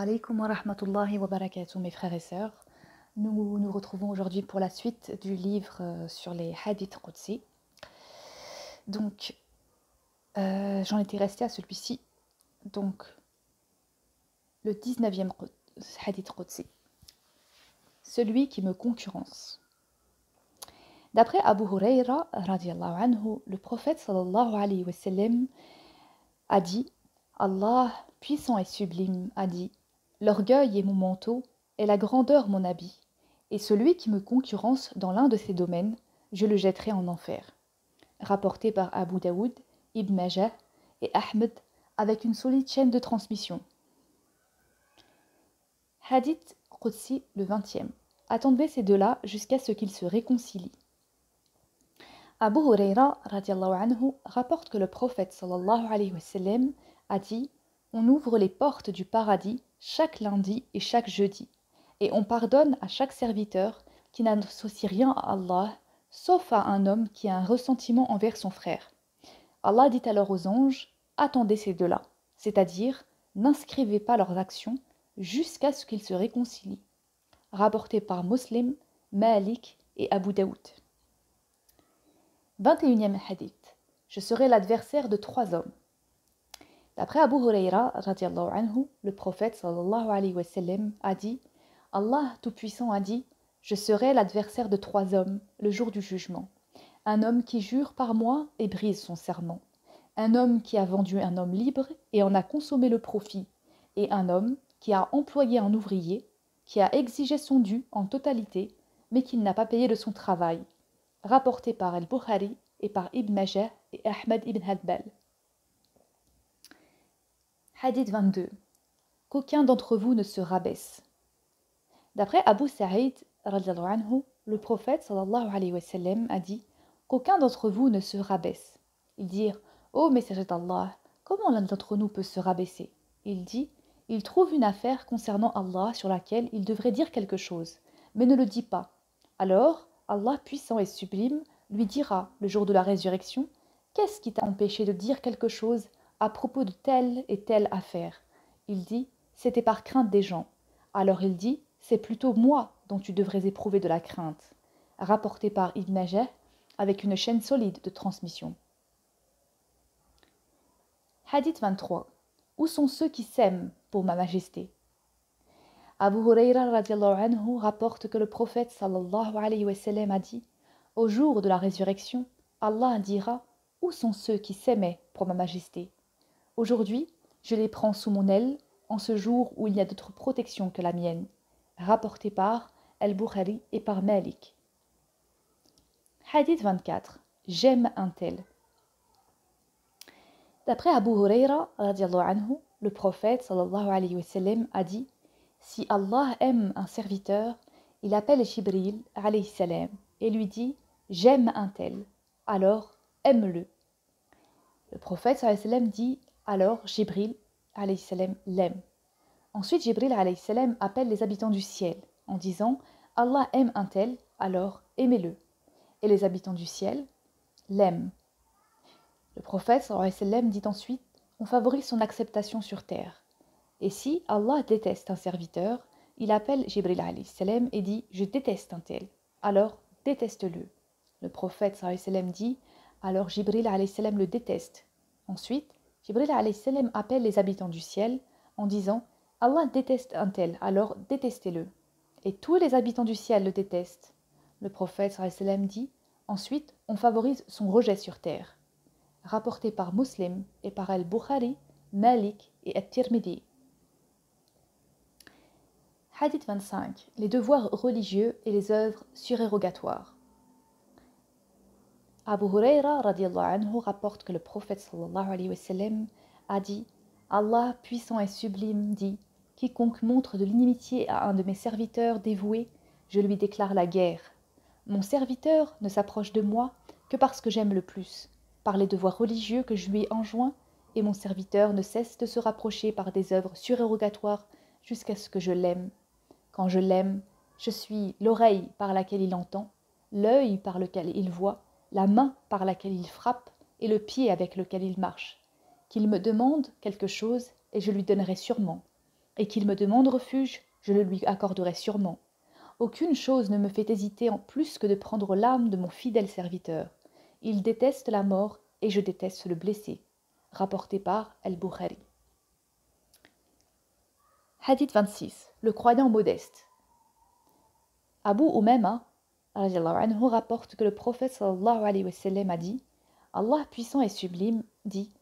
Alaykoum wa rahmatullahi wa barakatuh, mes frères et sœurs. Nous nous retrouvons aujourd'hui pour la suite du livre sur les hadiths Qudsi. Donc, j'en étais restée à celui-ci. Donc, le 19e hadith Qudsi. Celui qui me concurrence. D'après Abu Huraira, radiallahu anhu, le prophète sallallahu alayhi wa sallam a dit, Allah, puissant et sublime, a dit, l'orgueil est mon manteau et la grandeur mon habit, et celui qui me concurrence dans l'un de ces domaines, je le jetterai en enfer. Rapporté par Abu Daoud, Ibn Majah et Ahmed avec une solide chaîne de transmission. Hadith Qudsi, le 20e. Attendez ces deux-là jusqu'à ce qu'ils se réconcilient. Abu Huraira radiallahu anhu rapporte que le prophète sallallahu alayhi wa sallam a dit « On ouvre les portes du paradis chaque lundi et chaque jeudi, et on pardonne à chaque serviteur qui n'associe rien à Allah, sauf à un homme qui a un ressentiment envers son frère. Allah dit alors aux anges « Attendez ces deux-là, c'est-à-dire n'inscrivez pas leurs actions jusqu'à ce qu'ils se réconcilient. » Rapporté par Muslim, Malik et Abu Daoud. 21e hadith. Je serai l'adversaire de trois hommes. D'après Abu Huraira, radiallahu anhu, le prophète sallallahu alayhi wa sallam a dit Allah Tout-Puissant a dit Je serai l'adversaire de trois hommes le jour du jugement. Un homme qui jure par moi et brise son serment. Un homme qui a vendu un homme libre et en a consommé le profit. Et un homme qui a employé un ouvrier, qui a exigé son dû en totalité, mais qui n'a pas payé de son travail. Rapporté par Al-Bukhari et par Ibn Majah et Ahmed ibn Hanbal. Hadith 22. Qu'aucun d'entre vous ne se rabaisse. D'après Abu Sa'id, radiallahu anhu, le prophète sallallahu alayhi wa sallam a dit qu'aucun d'entre vous ne se rabaisse. Ils dirent Ô messager d'Allah, comment l'un d'entre nous peut se rabaisser? Il dit Il trouve une affaire concernant Allah sur laquelle il devrait dire quelque chose, mais ne le dit pas. Alors, Allah puissant et sublime lui dira le jour de la résurrection Qu'est-ce qui t'a empêché de dire quelque chose à propos de telle et telle affaire? Il dit C'était par crainte des gens. Alors il dit C'est plutôt moi dont tu devrais éprouver de la crainte. Rapporté par Ibn Majah avec une chaîne solide de transmission. Hadith 23. Où sont ceux qui s'aiment pour ma majesté? Abu Huraira radiallahu anhu rapporte que le prophète sallallahu alayhi wa sallam a dit Au jour de la résurrection, Allah dira Où sont ceux qui s'aimaient pour ma majesté? Aujourd'hui, je les prends sous mon aile en ce jour où il n'y a d'autre protection que la mienne. Rapporté par Al-Bukhari et par Malik. Hadith 24. J'aime un tel. D'après Abu Huraira radiallahu anhu, le prophète sallallahu alayhi wa sallam a dit Si Allah aime un serviteur, il appelle Jibril alayhi salam et lui dit J'aime un tel, alors aime-le. Le prophète sallallahu alayhi wa sallam dit alors Jibril alayhi salam l'aime. Ensuite Jibril alayhi salam appelle les habitants du ciel en disant Allah aime un tel, alors aimez-le. Et les habitants du ciel l'aiment. Le prophète sallallahu alayhi wa sallam dit ensuite on favorise son acceptation sur terre. Et si Allah déteste un serviteur, il appelle Jibril alayhi salam et dit Je déteste un tel, alors déteste-le. Le prophète sallallahu alayhi wa sallam dit alors Jibril alayhi salam le déteste. Ensuite, Jibril alayhi salam appelle les habitants du ciel en disant Allah déteste un tel, alors détestez-le. Et tous les habitants du ciel le détestent. Le prophète sallallahu alayhi wa sallam dit ensuite on favorise son rejet sur terre. Rapporté par Muslim et par Al-Bukhari, Malik et At-Tirmidhi. Hadith 25. Les devoirs religieux et les œuvres surérogatoires. Abu Huraira radiallahu anhu rapporte que le prophète sallallahu alayhi wa sallam a dit Allah puissant et sublime dit Quiconque montre de l'inimitié à un de mes serviteurs dévoués, je lui déclare la guerre. Mon serviteur ne s'approche de moi que parce que j'aime le plus, par les devoirs religieux que je lui ai enjoints, et mon serviteur ne cesse de se rapprocher par des œuvres surérogatoires jusqu'à ce que je l'aime. Quand je l'aime, je suis l'oreille par laquelle il entend, l'œil par lequel il voit, la main par laquelle il frappe et le pied avec lequel il marche. Qu'il me demande quelque chose et je lui donnerai sûrement. et qu'il me demande refuge, je le lui accorderai sûrement. Aucune chose ne me fait hésiter en plus que de prendre l'âme de mon fidèle serviteur. Il déteste la mort et je déteste le blessé. Rapporté par Al-Bukhari. Hadith 26. Le croyant modeste. Abu Umama anhu, rapporte que le prophète sallallahu alayhi wa sallam a dit Allah puissant et sublime dit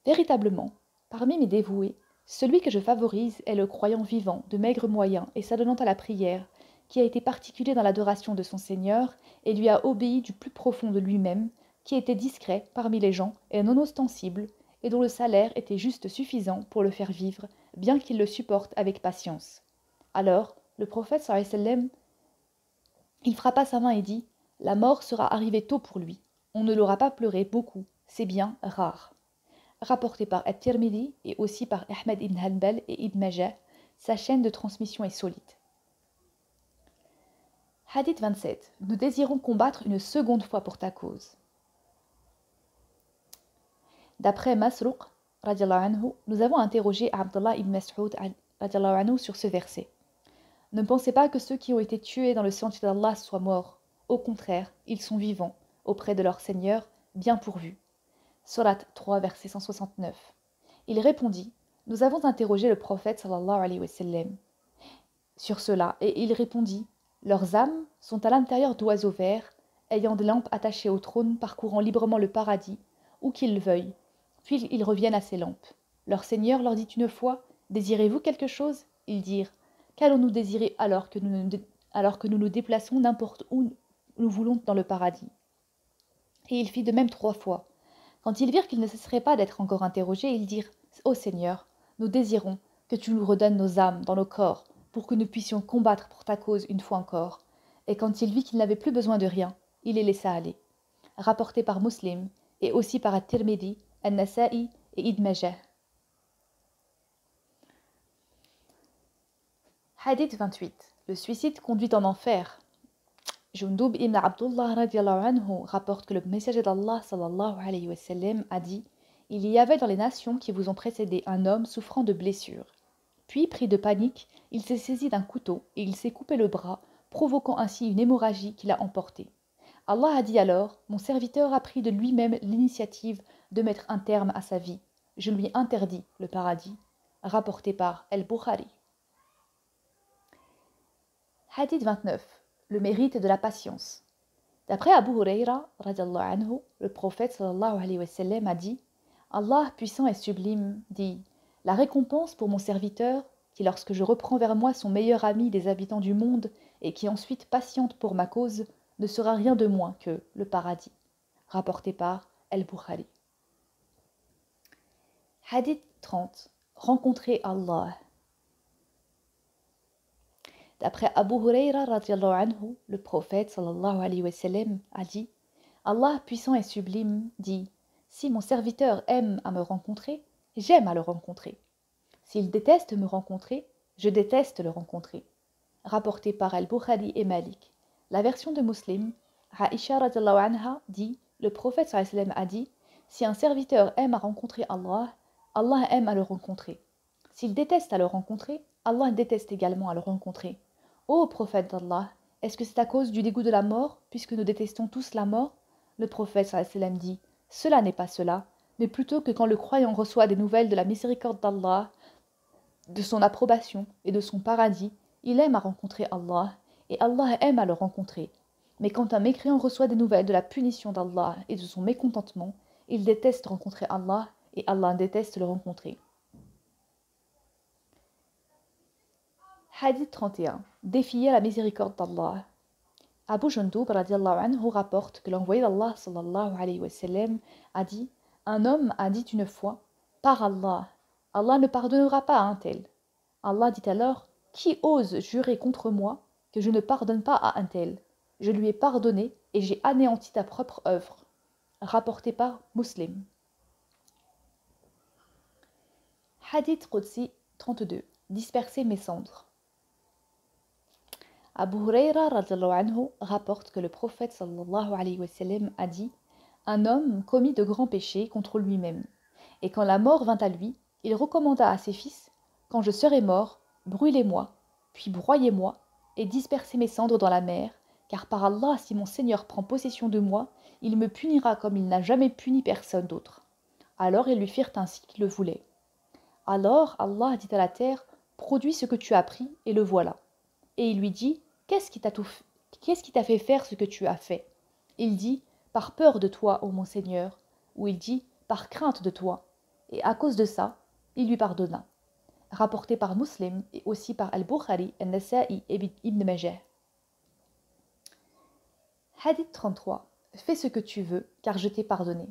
Véritablement, parmi mes dévoués, celui que je favorise est le croyant vivant, de maigre moyens et s'adonnant à la prière, qui a été particulier dans l'adoration de son Seigneur et lui a obéi du plus profond de lui-même, qui était discret parmi les gens et non ostensible, et dont le salaire était juste suffisant pour le faire vivre, bien qu'il le supporte avec patience. Alors, le prophète sallallahu alayhi wa sallam, il frappa sa main et dit La mort sera arrivée tôt pour lui. On ne l'aura pas pleuré beaucoup, c'est bien rare. Rapporté par At-Tirmidhi et aussi par Ahmed ibn Hanbal et Ibn Majah, sa chaîne de transmission est solide. Hadith 27. Nous désirons combattre une seconde fois pour ta cause. D'après Masruq, anhu, nous avons interrogé Abdullah ibn Mas'ud anhu sur ce verset. Ne pensez pas que ceux qui ont été tués dans le sentier d'Allah soient morts. Au contraire, ils sont vivants, auprès de leur Seigneur, bien pourvus. Surat 3, verset 169. Il répondit, nous avons interrogé le prophète sallallahu alayhi wa sallam sur cela, et il répondit, leurs âmes sont à l'intérieur d'oiseaux verts, ayant des lampes attachées au trône, parcourant librement le paradis, où qu'ils le veuillent, puis ils reviennent à ces lampes. Leur Seigneur leur dit une fois, désirez-vous quelque chose? Ils dirent, qu'allons-nous désirer alors que nous nous déplaçons n'importe où nous voulons dans le paradis? Et il fit de même 3 fois. Quand ils virent qu'ils ne cesseraient pas d'être encore interrogés, ils dirent « Ô Seigneur, nous désirons que tu nous redonnes nos âmes dans nos corps pour que nous puissions combattre pour ta cause une fois encore. » Et quand il vit qu'il n'avait plus besoin de rien, il les laissa aller. Rapporté par Muslim et aussi par At-Tirmidhi, An-Nasa'i et Ibn Majah. Hadith 28. Le suicide conduit en enfer. Jundub ibn Abdullah radiallahu anhu rapporte que le messager d'Allah sallallahu alayhi wa sallam a dit « Il y avait dans les nations qui vous ont précédé un homme souffrant de blessures. Puis, pris de panique, il s'est saisi d'un couteau et il s'est coupé le bras, provoquant ainsi une hémorragie qui l'a emporté. Allah a dit alors « Mon serviteur a pris de lui-même l'initiative de mettre un terme à sa vie. Je lui interdis le paradis. » Rapporté par Al-Bukhari. Hadith 29. Le mérite de la patience. D'après Abu Huraira, anhu, le prophète sallallahu alayhi wa sallam a dit Allah puissant et sublime dit La récompense pour mon serviteur, qui lorsque je reprends vers moi son meilleur ami des habitants du monde et qui ensuite patiente pour ma cause, ne sera rien de moins que le paradis. Rapporté par Al-Bukhari. Hadith 30. Rencontrer Allah. D'après Abu Huraira anhu, le prophète sallallahu alayhi wa sallam a dit Allah puissant et sublime dit Si mon serviteur aime à me rencontrer, j'aime à le rencontrer. S'il déteste me rencontrer, je déteste le rencontrer. Rapporté par Al-Bukhari et Malik. La version de Muslim, Aisha radiallahu anha dit Le prophète sallallahu alayhi wa sallam a dit Si un serviteur aime à rencontrer Allah, Allah aime à le rencontrer. S'il déteste à le rencontrer, Allah déteste également à le rencontrer. Ô prophète d'Allah, est-ce que c'est à cause du dégoût de la mort, puisque nous détestons tous la mort? Le prophète sallallahu alayhi wa sallam dit Cela n'est pas cela, mais plutôt que quand le croyant reçoit des nouvelles de la miséricorde d'Allah, de son approbation et de son paradis, il aime à rencontrer Allah, et Allah aime à le rencontrer. Mais quand un mécréant reçoit des nouvelles de la punition d'Allah et de son mécontentement, il déteste rencontrer Allah, et Allah déteste le rencontrer. Hadith 31. Défier la miséricorde d'Allah. Abu Jundub radiallahu anhu rapporte que l'envoyé d'Allah sallallahu alayhi wa sallam a dit Un homme a dit une fois Par Allah, Allah ne pardonnera pas à un tel. Allah dit alors Qui ose jurer contre moi que je ne pardonne pas à un tel? Je lui ai pardonné et j'ai anéanti ta propre œuvre. Rapporté par Muslim. Hadith Qudsi 32. Disperser mes cendres. Abu Huraira radiallahu anhu rapporte que le prophète sallallahu alayhi wa sallam a dit Un homme commit de grands péchés contre lui-même. Et quand la mort vint à lui, il recommanda à ses fils Quand je serai mort, brûlez-moi, puis broyez-moi, et dispersez mes cendres dans la mer, car par Allah, si mon Seigneur prend possession de moi, il me punira comme il n'a jamais puni personne d'autre. » Alors ils lui firent ainsi qu'il le voulait. Alors Allah dit à la terre, « Produis ce que tu as pris, et le voilà. » Et il lui dit, « Qu'est-ce qui t'a fait faire ce que tu as fait ?» Il dit, « Par peur de toi, ô mon Seigneur. » Ou il dit, « Par crainte de toi. » Et à cause de ça, il lui pardonna. Rapporté par Muslim et aussi par Al-Bukhari, Al-Nasa'i et Ibn Majah. Hadith 33. Fais ce que tu veux, car je t'ai pardonné.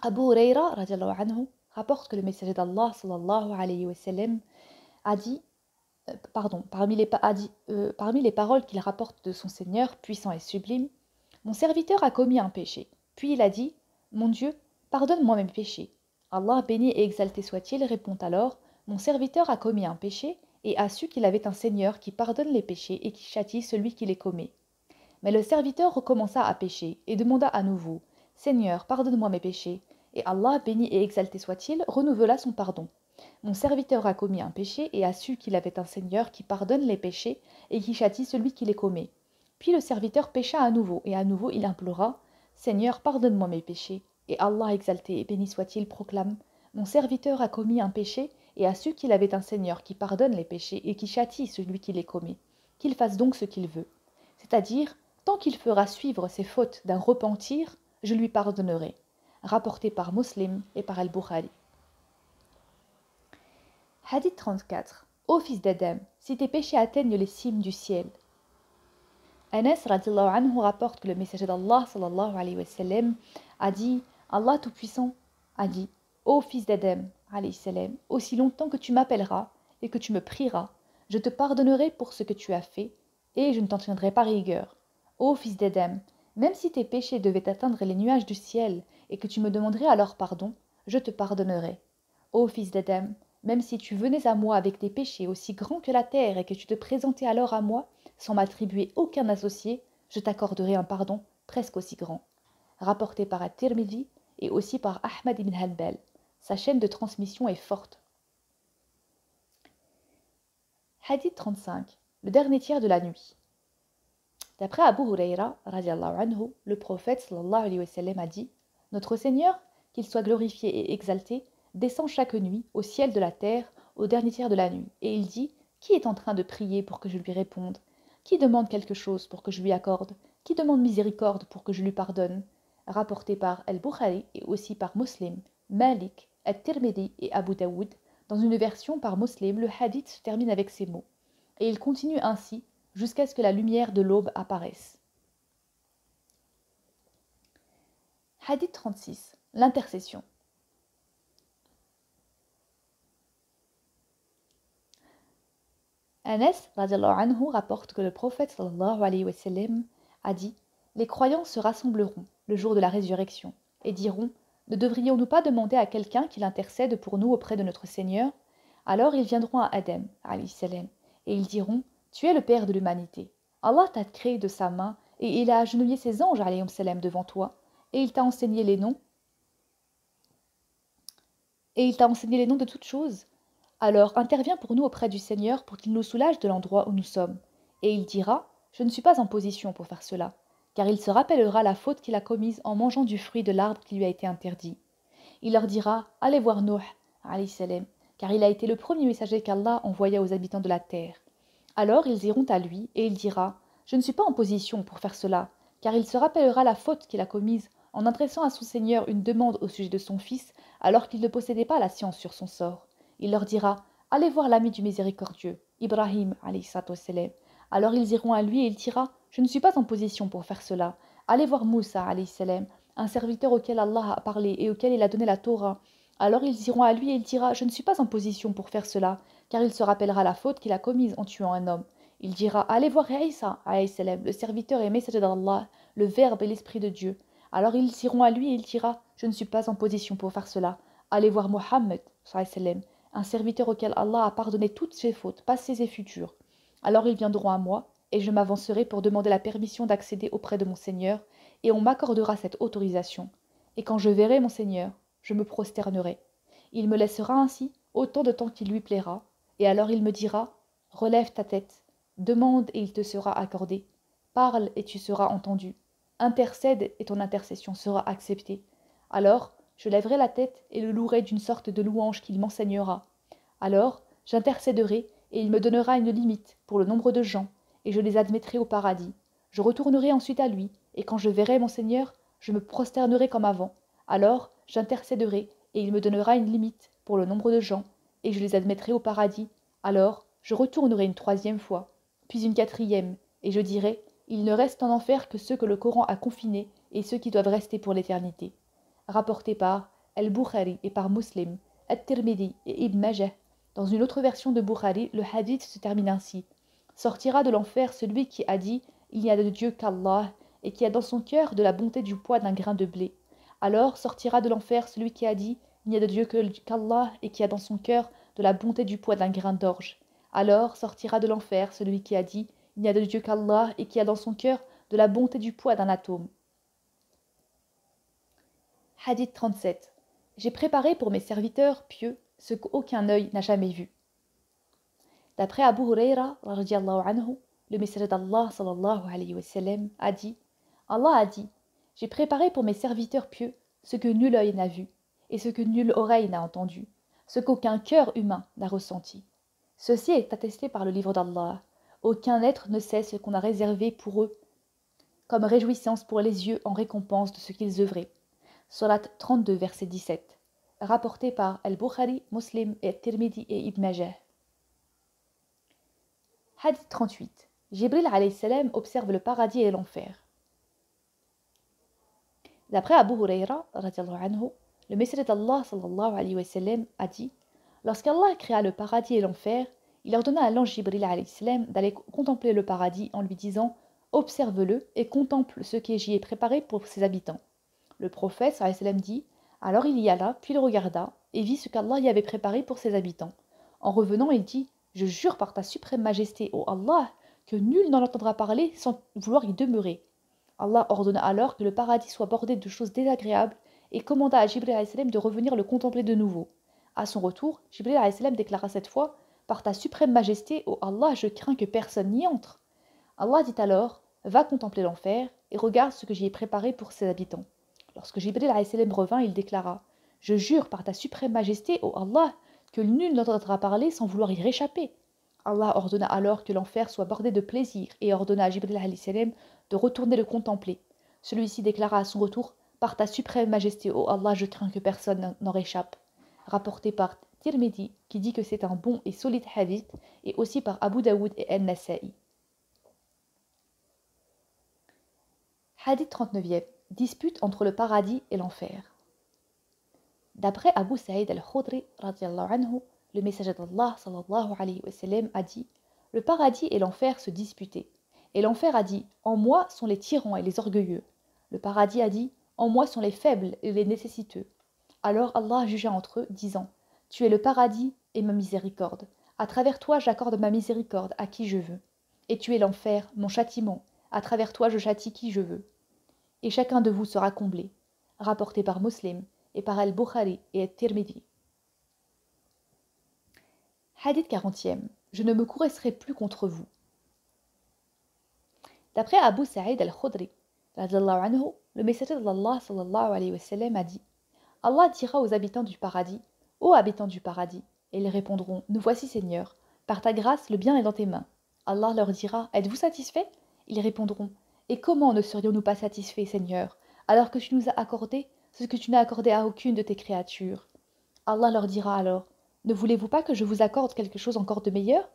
Abu Huraira radiallahu anhu rapporte que le messager d'Allah sallallahu alayhi wa sallam a dit, parmi les paroles qu'il rapporte de son Seigneur puissant et sublime, mon serviteur a commis un péché. Puis il a dit, mon Dieu, pardonne-moi mes péchés. Allah béni et exalté soit-il répond alors, mon serviteur a commis un péché et a su qu'il avait un Seigneur qui pardonne les péchés et qui châtie celui qui les commet. Mais le serviteur recommença à pécher et demanda à nouveau, Seigneur, pardonne-moi mes péchés. Et Allah, béni et exalté soit-il, renouvela son pardon. Mon serviteur a commis un péché et a su qu'il avait un Seigneur qui pardonne les péchés et qui châtie celui qui les commet. Puis le serviteur pécha à nouveau il implora, Seigneur, pardonne-moi mes péchés. Et Allah, exalté et béni soit-il, proclame, mon serviteur a commis un péché et a su qu'il avait un Seigneur qui pardonne les péchés et qui châtie celui qui les commet. Qu'il fasse donc ce qu'il veut. C'est-à-dire, tant qu'il fera suivre ses fautes d'un repentir, je lui pardonnerai. Rapporté par Muslim et par Al-Bukhari. Hadith 34. Ô fils d'Adam, si tes péchés atteignent les cimes du ciel. Anas radiallahu anhu rapporte que le messager d'Allah sallallahu alayhi wa sallam a dit, Allah Tout-Puissant a dit, ô fils d'Adam alayhi salam, aussi longtemps que tu m'appelleras et que tu me prieras, je te pardonnerai pour ce que tu as fait et je ne t'en tiendrai pas rigueur. Ô fils d'Adam, même si tes péchés devaient atteindre les nuages du ciel et que tu me demanderais alors pardon, je te pardonnerai. Ô fils d'Adam, même si tu venais à moi avec des péchés aussi grands que la terre et que tu te présentais alors à moi, sans m'attribuer aucun associé, je t'accorderai un pardon presque aussi grand. Rapporté par At-Tirmidhi et aussi par Ahmad ibn Hanbal. Sa chaîne de transmission est forte. Hadith 35. Le dernier tiers de la nuit. D'après Abu Huraira, radiallahu anhu, le prophète sallallahu alayhi wa sallam a dit, notre Seigneur, qu'il soit glorifié et exalté, descend chaque nuit au ciel de la terre au dernier tiers de la nuit. Et il dit, qui est en train de prier pour que je lui réponde? Qui demande quelque chose pour que je lui accorde? Qui demande miséricorde pour que je lui pardonne? Rapporté par Al-Bukhari et aussi par Muslim, Malik, At-Tirmidhi et Abu Daoud, dans une version par Muslim, le hadith se termine avec ces mots. Et il continue ainsi jusqu'à ce que la lumière de l'aube apparaisse. Hadith 36. L'intercession. Anas radiallahu anhu rapporte que le prophète sallallahu alayhi wa sallam a dit « Les croyants se rassembleront le jour de la résurrection et diront « Ne devrions-nous pas demander à quelqu'un qu'il intercède pour nous auprès de notre Seigneur ?» Alors ils viendront à Adam alayhi salam et ils diront « Tu es le père de l'humanité. Allah t'a créé de sa main et il a agenouillé ses anges alayhi salam devant toi et il t'a enseigné les noms de toutes choses. Alors interviens pour nous auprès du Seigneur pour qu'il nous soulage de l'endroit où nous sommes. Et il dira, je ne suis pas en position pour faire cela, car il se rappellera la faute qu'il a commise en mangeant du fruit de l'arbre qui lui a été interdit. Il leur dira, allez voir Nuh, alayhi salam, car il a été le premier messager qu'Allah envoya aux habitants de la terre. Alors ils iront à lui, et il dira, je ne suis pas en position pour faire cela, car il se rappellera la faute qu'il a commise en adressant à son Seigneur une demande au sujet de son fils, alors qu'il ne possédait pas la science sur son sort. Il leur dira, allez voir l'ami du miséricordieux, Ibrahim, alayhi salam. Alors ils iront à lui et il dira, je ne suis pas en position pour faire cela. Allez voir Moussa, alayhi salam, un serviteur auquel Allah a parlé et auquel il a donné la Torah. Alors ils iront à lui et il dira, je ne suis pas en position pour faire cela, car il se rappellera la faute qu'il a commise en tuant un homme. Il dira, allez voir Isa, alayhi salam, le serviteur et messager d'Allah, le Verbe et l'Esprit de Dieu. Alors ils iront à lui et il dira, je ne suis pas en position pour faire cela. Allez voir Mohammed, sallam, un serviteur auquel Allah a pardonné toutes ses fautes, passées et futures. Alors ils viendront à moi, et je m'avancerai pour demander la permission d'accéder auprès de mon Seigneur, et on m'accordera cette autorisation. Et quand je verrai mon Seigneur, je me prosternerai. Il me laissera ainsi autant de temps qu'il lui plaira, et alors il me dira, relève ta tête, demande et il te sera accordé, parle et tu seras entendu, intercède et ton intercession sera acceptée. Alors je lèverai la tête et le louerai d'une sorte de louange qu'il m'enseignera. Alors j'intercéderai et il me donnera une limite pour le nombre de gens, et je les admettrai au paradis. Je retournerai ensuite à lui, et quand je verrai mon Seigneur, je me prosternerai comme avant. Alors j'intercéderai, et il me donnera une limite pour le nombre de gens, et je les admettrai au paradis. Alors je retournerai une troisième fois, puis une quatrième, et je dirai, il ne reste en enfer que ceux que le Coran a confinés et ceux qui doivent rester pour l'éternité. Rapporté par Al-Bukhari et par Muslim, At-Tirmidhi et Ibn Majah. Dans une autre version de Bukhari, le hadith se termine ainsi. Sortira de l'enfer celui qui a dit « Il n'y a de Dieu qu'Allah » et qui a dans son cœur de la bonté du poids d'un grain de blé. Alors sortira de l'enfer celui qui a dit « Il n'y a de Dieu qu'Allah » et qui a dans son cœur de la bonté du poids d'un grain d'orge. Alors sortira de l'enfer celui qui a dit « Il n'y a de Dieu qu'Allah » et qui a dans son cœur de la bonté du poids d'un atome. Hadith 37. J'ai préparé pour mes serviteurs pieux ce qu'aucun œil n'a jamais vu. D'après Abu Huraira, anhu, le messager d'Allah sallallahu alayhi wa sallam, a dit Allah a dit, j'ai préparé pour mes serviteurs pieux ce que nul œil n'a vu, et ce que nulle oreille n'a entendu, ce qu'aucun cœur humain n'a ressenti. Ceci est attesté par le livre d'Allah. Aucun être ne sait ce qu'on a réservé pour eux, comme réjouissance pour les yeux en récompense de ce qu'ils œuvraient. Surat 32, verset 17. Rapporté par Al-Bukhari, Muslim et Tirmidhi et Ibn Majah. Hadith 38. Jibril alayhi salam observe le paradis et l'enfer. D'après Abu Huraira, anhu, le messager d'Allah sallallahu alayhi wa sallam a dit lorsqu'Allah créa le paradis et l'enfer, il ordonna à l'ange Jibril alayhi salam d'aller contempler le paradis en lui disant observe-le et contemple ce qui j'y ai préparé pour ses habitants. Le prophète sallallahu alayhi wa sallam dit alors il y alla, puis il regarda et vit ce qu'Allah y avait préparé pour ses habitants. En revenant, il dit je jure par ta suprême majesté, ô Allah, que nul n'en entendra parler sans vouloir y demeurer. Allah ordonna alors que le paradis soit bordé de choses désagréables et commanda à Jibril alayhi salam de revenir le contempler de nouveau. À son retour, Jibril alayhi salam déclara cette fois par ta suprême majesté, ô Allah, je crains que personne n'y entre. Allah dit alors va contempler l'enfer et regarde ce que j'y ai préparé pour ses habitants. Lorsque Jibril alayhi salam revint, il déclara je jure par ta suprême majesté, ô Allah, que nul n'entendra parler sans vouloir y réchapper. Allah ordonna alors que l'enfer soit bordé de plaisir et ordonna à Jibril alayhi salam de retourner le contempler. Celui-ci déclara à son retour par ta suprême majesté, ô Allah, je crains que personne n'en réchappe. Rapporté par Tirmidhi, qui dit que c'est un bon et solide hadith, et aussi par Abu Daoud et An-Nasa'i. Hadith 39e. Dispute entre le paradis et l'enfer. D'après Abu Saïd al-Khudri, anhu, le messager d'Allah sallallahu alayhi wa sallam, a dit le paradis et l'enfer se disputaient. Et l'enfer a dit en moi sont les tyrans et les orgueilleux. Le paradis a dit en moi sont les faibles et les nécessiteux. Alors Allah jugea entre eux, disant tu es le paradis et ma miséricorde. À travers toi j'accorde ma miséricorde à qui je veux. Et tu es l'enfer, mon châtiment. À travers toi je châtie qui je veux. Et chacun de vous sera comblé. Rapporté par Muslim et par Al-Bukhari et At-Tirmidhi. Hadith 40e. Je ne me couresserai plus contre vous. D'après Abu Saïd al-Khudri, anhu, le messager d'Allah sallallahu alayhi wa sallam a dit Allah dira aux habitants du paradis ô habitants du paradis, et ils répondront nous voici Seigneur, par ta grâce le bien est dans tes mains. Allah leur dira êtes-vous satisfaits? Ils répondront et comment ne serions-nous pas satisfaits, Seigneur, alors que tu nous as accordé ce que tu n'as accordé à aucune de tes créatures? Allah leur dira alors ne voulez-vous pas que je vous accorde quelque chose encore de meilleur?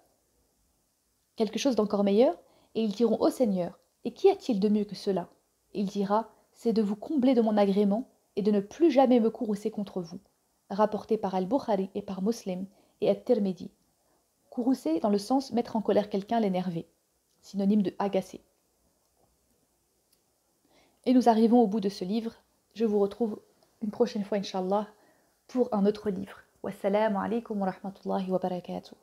Quelque chose d'encore meilleur? Et ils diront ô Seigneur, et qu'y a-t-il de mieux que cela? Il dira c'est de vous combler de mon agrément et de ne plus jamais me courroucer contre vous. Rapporté par Al-Bukhari et par Muslim et At-Tirmidhi. Courroucer dans le sens mettre en colère quelqu'un, l'énerver. Synonyme de agacer. Et nous arrivons au bout de ce livre. Je vous retrouve une prochaine fois, Inch'Allah, pour un autre livre. Wassalamu alaikum wa rahmatullahi wa barakatuh.